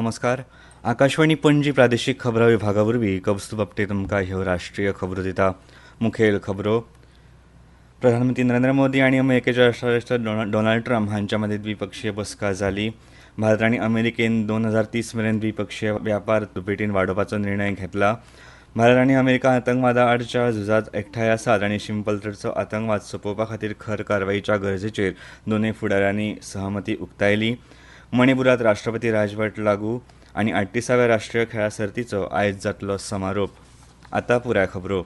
नमस्कार. आकाशवाणी पणजी प्रादेशीक खबरां विभागावरवीं कौस्तुभ अपटे तुमकां ह्यो राष्ट्रीय खबरो दिता. मुखेल खबरो. प्रधानमंत्री नरेंद्र मोदी आनी अमेरिकेचे राष्ट्राध्यक्ष डोनाल्ड ट्रम्प हांच्या मदीं द्विपक्षीय बसका जाली. भारत आनी अमेरिकेन 2030 मेरेन द्विपक्षीय व्यापार दुपेटीन वाडोवपाचो निर्णय घेतला. भारत आनी अमेरिका आतंकवादा आडच्या झुजात एकठांय आसात आनी शिंपलतडचो आतंकवाद सोंपोवपा खातीर खर कारवायेच्या गरजेचेर दोनूय फुडाऱ्यांनी सहमती उक्तायली. मणिपुरांत राष्ट्रपती राजवट लागू आनी 38व्या राष्ट्रीय खेळां सर्तीचो आयज जातलो समारोप. आतां पुराय खबरो.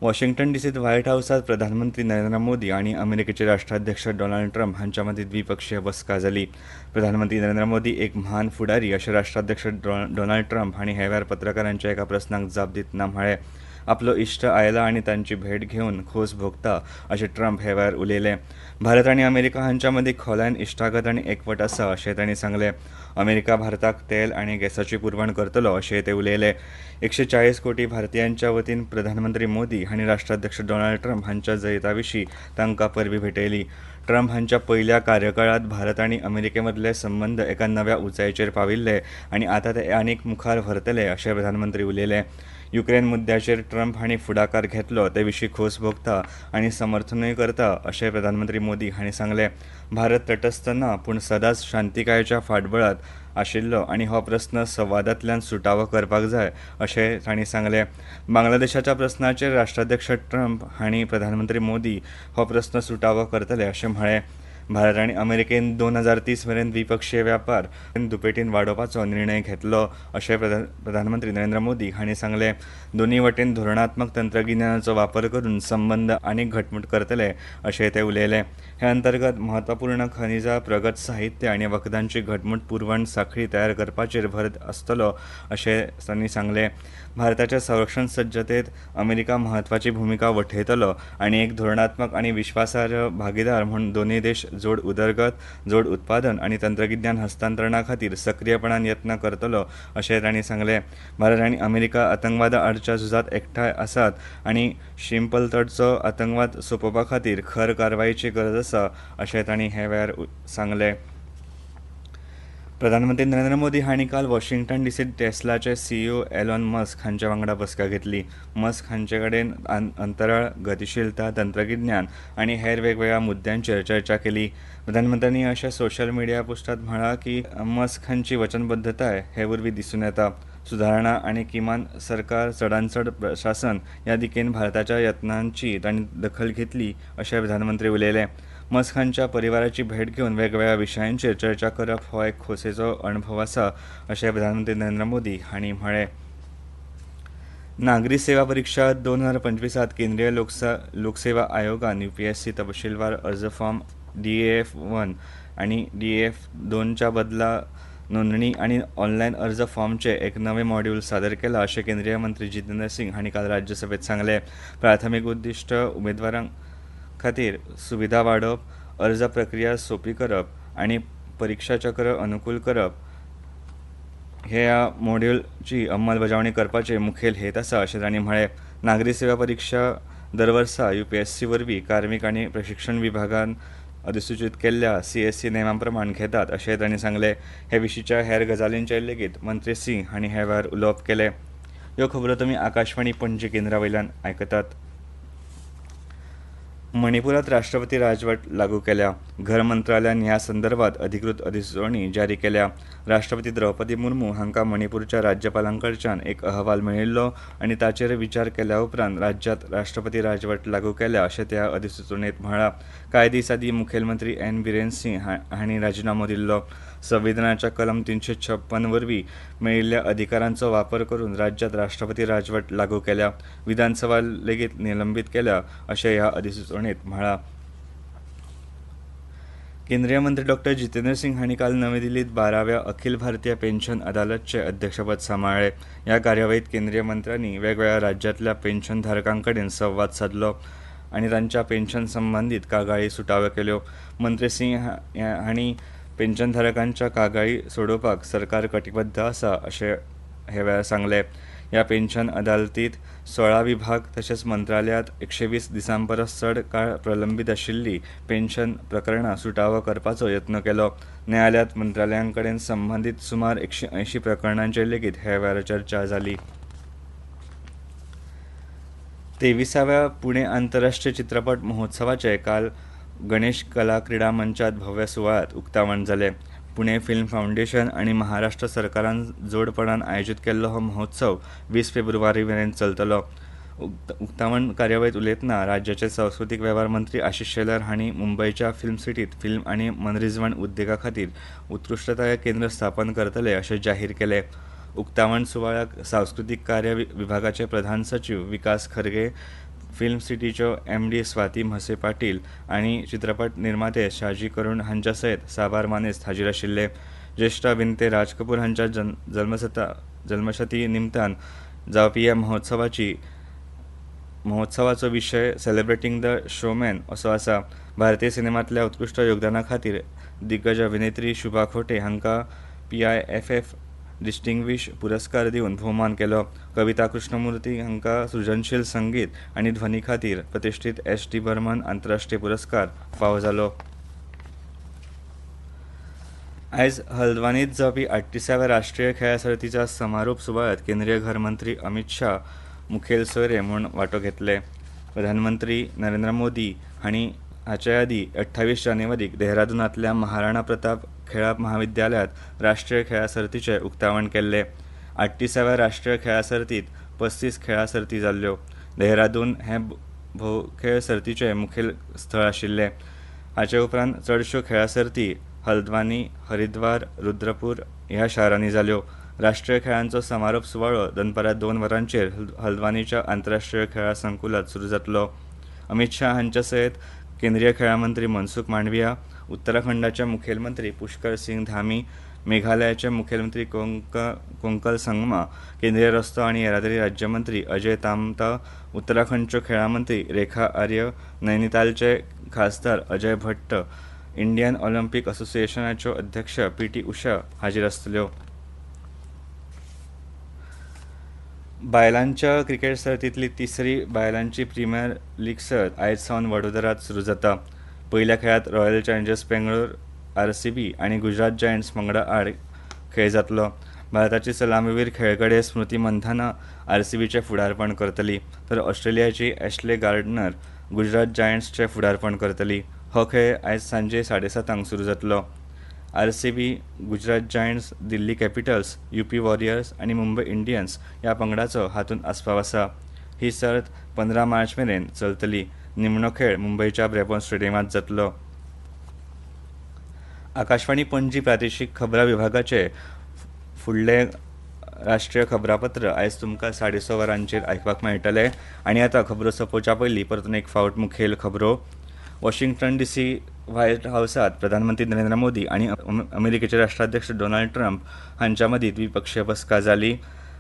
वॉशिंग्टन डीसीत व्हाईट हाऊसात प्रधानमंत्री नरेंद्र मोदी आनी अमेरिकेचे राष्ट्राध्यक्ष डोनाल्ड ट्रम्प हांच्या मदीं द्विपक्षीय बसका जाली. प्रधानमंत्री नरेंद्र मोदी एक म्हान फुडारी अशें राष्ट्राध्यक्ष डोनाल्ड ट्रम्प हांणी ह्या वेळार पत्रकारांच्या एका प्रस्नाक जाप दितना म्हळें. आपलो इश्ट आयला आनी तांची भेट घेवन खोस भोगता अशें ट्रम्प ह्या वेळार उलयले. भारत आनी अमेरिका हांच्या मदीं खोलायन इश्टागत आनी एकवट आसा अशें तांणी सांगलें. अमेरिका भारताक तेल आनी गॅसाची पुरवण करतलो अशें ते उलयले. 140 कोटी भारतीयांच्या वतीन प्रधानमंत्री मोदी हांणी राष्ट्राध्यक्ष डोनाल्ड ट्रम्प हांच्या जैता विशीं तांकां परबीं भेटयली. ट्रम्प हांच्या पयल्या कार्यकाळांत भारत आनी अमेरिके मदले संबंद एका नव्या उंचायेचेर पाविल्ले आनी आतां ते आनीक मुखार व्हरतले अशें प्रधानमंत्री उलयले. युक्रेन मुद्द्याचेर ट्रम्प हांणी फुडाकार घेतलो ते विशीं खोस भोगता आनी समर्थनूय करता अशें प्रधानमंत्री मोदी हांणी सांगलें. भारत तटस्थ ना पूण सदांच शांतिकायेच्या फाटबळांत आशिल्लो आनी हो प्रस्न संवादांतल्यान सुटावो करपाक जाय अशें तांणी सांगलें. बांगलादेशाच्या प्रस्नाचेर राष्ट्राध्यक्ष ट्रम्प हांणी प्रधानमंत्री मोदी हो प्रस्न सुटावो करतले अशें म्हळें. भारत आनी अमेरिकेन 2030 मेरेन द्विपक्षीय व्यापार दुपेटीन वाडोवपाचो निर्णय घेतलो अशें प्रधानमंत्री नरेंद्र मोदी हांणी सांगलें. दोनूय वटेन धोरणात्मक तंत्रगिन्यानाचो वापर करून संबंद आनीक घटमूट करतले अशें ते उलयले. हे अंतर्गत म्हत्वपूर्ण खनिजां, प्रगत साहित्य आनी वखदांची घटमूट पुरवण सांखळी तयार करपाचेर भर आसतलो अशें तांणी सांगलें. भारताच्या संरक्षण सज्जतेंत अमेरिका म्हत्वाची भुमिका वठयतलो आनी एक धोरणात्मक आनी विश्वासार्ह भागीदार म्हूण दोनूय देश जोड उदरगत, जोड उत्पादन आनी तंत्रगिन्यान हस्तांतरणा खातीर सक्रीयपणान यत्न करतलो अशें तांणी सांगलें. भारत आनी अमेरिका आतंकवादा आडच्या झुजात एकठांय आसात आनी शिंपलतडचो आतंकवाद सोंपोवपा खातीर खर कारवायेची गरज आसा अशें तांणी हे वेळार सांगलें. प्रधानमंत्री नरेंद्र मोदी हांणी काल वॉशिंग्टन डीसीत टेस्लाचे सीईओ एलॉन मस्क हांच्या वांगडा बसका घेतली. मस्क हांचे कडेन अंतराळ, गतीशीलता, तंत्रगिन्यान आनी हेर वेगवेगळ्या मुद्द्यांचेर चर्चा केली. प्रधानमंत्र्यांनी अशा सोशल मिडिया पोस्टांत म्हळां की मस्क हांची वचनबद्धताय हे वरवीं दिसून येता. सुदारणा आनी किमान सरकार चडांत चड प्रशासन ह्या दिकेन भारताच्या यत्नांची तांणी दखल घेतली अशें प्रधानमंत्री उलयले. मस्क हांच्या परिवाराची भेट घेवन वेगवेगळ्या विशयांचेर चर्चा करप हो एक खोसेचो अणभव आसा अशें प्रधानमंत्री नरेंद्र मोदी हांणी म्हळें. नागरी सेवा परीक्षा 2025 केंद्रीय लोकसेवा आयोगान UPSC तपशीलवार अर्ज फॉर्म DAF-1 आनी DAF-2 च्या बदला नोंदणी आनी ऑनलायन अर्ज फॉर्मचे एक नवें मॉड्यूल सादर केला अशें केंद्रीय मंत्री जितेंद्र सिंग हांणी काल राज्यसभेत सांगलें. प्राथमीक उद्दिश्ट उमेदवारां खातीर सुविधा वाडप, अर्ज प्रक्रिया सोपी करप आनी परीक्षा चक्र अनुकूल करप हे ह्या मॉड्यूलची अंमलबजावणी करपाचें मुखेल हेत आसा अशें तांणी म्हळें. नागरी सेवा परीक्षा दर वर्सा UPSC वरवीं कार्मीक आनी प्रशिक्षण विभागान अधिसूचीत केल्ल्या CSE नेमां प्रमाण घेतात अशें तांणी सांगलें. हे विशींच्या हेर गजालींचेर लेगीत मंत्री सिंग हांणी हे वेळार उलोवप केलें. ह्यो खबरो तुमी आकाशवाणी पणजी केंद्रा वयल्यान आयकतात. मणिपुरांत राष्ट्रपती राजवट लागू केल्या. घर मंत्रालयान ह्या संदर्भात अधिकृत अधिसुचोवणी जारी केल्या. राष्ट्रपती द्रौपदी मुर्मू हांकां मणिपूरच्या राज्यपालां कडच्यान एक अहवाल मेळिल्लो आनी ताचेर विचार केल्या उपरांत राज्यांत राष्ट्रपती राजवट लागू केल्या अशें त्या अधिसुचोवणेंत म्हळां. कांय दीस आदीं मुखेलमंत्री N. बिरेन सिंह हांणी राजिनामो दिल्लो. संविधानाच्या कलम 356 वरवीं मेळिल्ल्या अधिकारांचो वापर करून राज्यांत राष्ट्रपती राजवट लागू केल्या. विधानसभा लेगीत निलंबीत केल्या अशें ह्या अधिसुचोवणेंत म्हळां. केंद्रीय मंत्री डॉ. जितेंद्र सिंग हांणी काल नवी दिल्लीत 12व्या अखिल भारतीय पेन्शन अदालतचें अध्यक्षपद सांबाळ्ळें. ह्या कार्यावळींत केंद्रीय मंत्र्यांनी वेगवेगळ्या राज्यांतल्या पेन्शनधारकां कडेन संवाद साधलो आनी तांच्या पेन्शन संबंदीत कागाळी सुटाव्यो केल्यो. मंत्री सिंह हांणी पेन्शनधारकांच्या कागाळी सोडोवपाक सरकार कटिबद्ध आसा अशें हे वेळार सांगलें. ह्या पेन्शन अदालतीत 16 विभाग तशेंच मंत्रालयात 120 दिसां परस चड काळ प्रलंबीत आशिल्ली पेन्शन प्रकरणां सुटावो करपाचो यत्न केलो. न्यायालयात मंत्रालयां कडेन संबंदीत सुमार 180 प्रकरणांचेर लेगीत हे वेळार चर्चा जाली. 23व्या पुणे आंतरराष्ट्रीय चित्रपट महोत्सवाचे काल गणेश कला क्रीडा मंचात भव्य सुवाळ्यात उक्तावण जालें. पुणे फिल्म फाउंडेशन आनी महाराष्ट्र सरकारान जोडपणान आयोजीत केल्लो हो महोत्सव 20 फेब्रुवारी मेरेन चलतलो. उक्तावण कार्यावळीत उलयतना राज्याचे सांस्कृतीक वेव्हार मंत्री आशिश शेलार हांणी मुंबयच्या फिल्म सिटीत फिल्म आनी मनरिजवण उद्देगा खातीर उत्कृश्टताय केंद्र स्थापन करतले अशें जाहीर केलें. उक्तावण सुवाळ्याक सांस्कृतीक कार्य विभागाचे प्रधान सचीव विकास खरगे, फिल्म सिटीच्यो MD स्वाती म्हसे पाटील आनी चित्रपट निर्माते शाजी करुण हांच्या सयत साबार मानेस्त हाजीर आशिल्ले. ज्येश्ठ अभिनेते राज कपूर हांच्या जल्मशती निमतान जावपी ह्या महोत्सवाचो विशय सेलिब्रेटिंग द शोमॅन असो आसा. भारतीय सिनेमांतल्या उत्कृश्ट योगदाना खातीर दिग्गज अभिनेत्री शुभा खोटे हांकां PIFF डिस्टिंग्विश पुरस्कार दिवन भोवमान केलो. कविता कृष्णमूर्ती हांकां सृजनशील संगीत आनी ध्वनी खातीर प्रतिश्ठीत S.T. बर्मन आंतरराष्ट्रीय पुरस्कार फावो जालो. आयज हल्द्वानीत जावपी 38व्या राष्ट्रीय खेळां सर्तीच्या समारोप सुवाळ्यात केंद्रीय घर मंत्री अमित शाह मुखेल सोयरे म्हूण वांटो घेतले. प्रधानमंत्री नरेंद्र मोदी हांणी हाचे आदीं 28 जानेवारीक देहरादूनांतल्या महाराणा प्रताप खेळां महाविद्यालयांत राष्ट्रीय खेळां सर्तीचें उक्तावण केल्लें. 38व्या राष्ट्रीय खेळां सर्तीत 35 खेळां सर्ती जाल्ल्यो. देहरादून हे खेळ सर्तीचें मुखेल स्थळ आशिल्लें. हाचे उपरांत चडश्यो खेळां सर्ती हल्द्वानी, हरिद्वार, रुद्रपूर ह्या शारांनी जाल्यो. राष्ट्रीय खेळांचो समारोप सुवाळो दनपारां 2 वरांचेर हल्द्वानीच्या आंतरराष्ट्रीय खेळां संकुलांत सुरू जातलो. अमित शाह हांचे सयत केंद्रीय खेळां मंत्री मनसुख मांडविया, उत्तराखंडाचे मुखेलमंत्री पुष्कर सिंग धामी, मेघालयाचे मुखेलमंत्री कोंकल संगमा, केंद्रीय रस्तो आनी येरादारी राज्यमंत्री अजय तामता, उत्तराखंडच्यो खेळां मंत्री रेखा आर्य, नैनितालचे खासदार अजय भट्ट, इंडियन ऑलिंपिक असोसिएशनाच्यो अध्यक्ष PT उषा हाजीर आसतल्यो. बायलांच्या क्रिकेट सर्तींतली तिसरी बायलांची प्रीमियर लीग सर्त आयज सावन वडोदरात सुरू जाता. पयल्या खेळांत रॉयल चॅलेंजर्स बेंगळूर RCB आनी गुजरात जायंट्स पंगडा आड खेळ जातलो. भारताची सलामीवीर खेळगडे स्मृती मंधाना RCBचें फुडारपण करतली, तर ऑस्ट्रेलियाची ॲशले गार्डनर गुजरात जायंट्सचें फुडारपण करतली. हो खेळ आयज सांजे 7:30 सुरू जातलो. RCB, Gujarat giants, Delhi Capitals, UP warriors आनी मुंबय इंडियन्स ह्या पंगडांचो हातूंत आस्पाव आसा. ही सर्त 15 मार्च मेरेन चलतली. निमणो खेळ मुंबयच्या ब्रेबॉर्न स्टेडियमांत जातलो. आकाशवाणी पणजी प्रादेशीक खबरां विभागाचे फुडले राष्ट्रीय खबरापत्र आयज तुमकां 6:30 वरांचेर आयकुपाक मेळटले. आनी आतां खबरो सोंपोवच्या पयलीं परतून एक फावट मुखेल खबरो. वॉशिंग्टन DC व्हायट हावसात प्रधानमंत्री नरेंद्र मोदी आनी अमेरिकेचे राष्ट्राध्यक्ष डोनाल्ड ट्रम्प हांच्या मदीं द्विपक्षीय बसका जाली.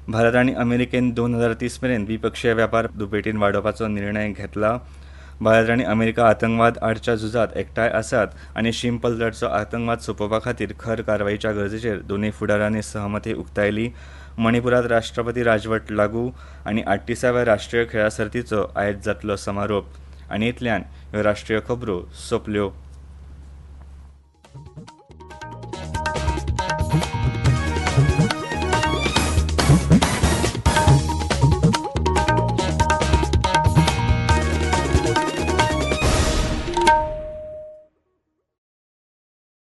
भारत आनी अमेरिकेन 2030 मेरेन द्विपक्षीय वेपार दुपेटीन वाडोवपाचो निर्णय घेतला. भारत आनी अमेरिका आतंकवाद आडच्या झुजात एकठांय आसात आनी शीम पलतडचो आतंकवाद सोंपोवपा खातीर खर कारवायेच्या गरजेचेर दोनूय फुडाऱ्यांनी सहमती उक्तायली. मणिपुरांत राष्ट्रपती राजवट लागू आनी 38व्या राष्ट्रीय खेळां सर्तीचो आयज जातलो समारोप. आनी इतल्यान ह्यो राष्ट्रीय खबरो सोंपल्यो.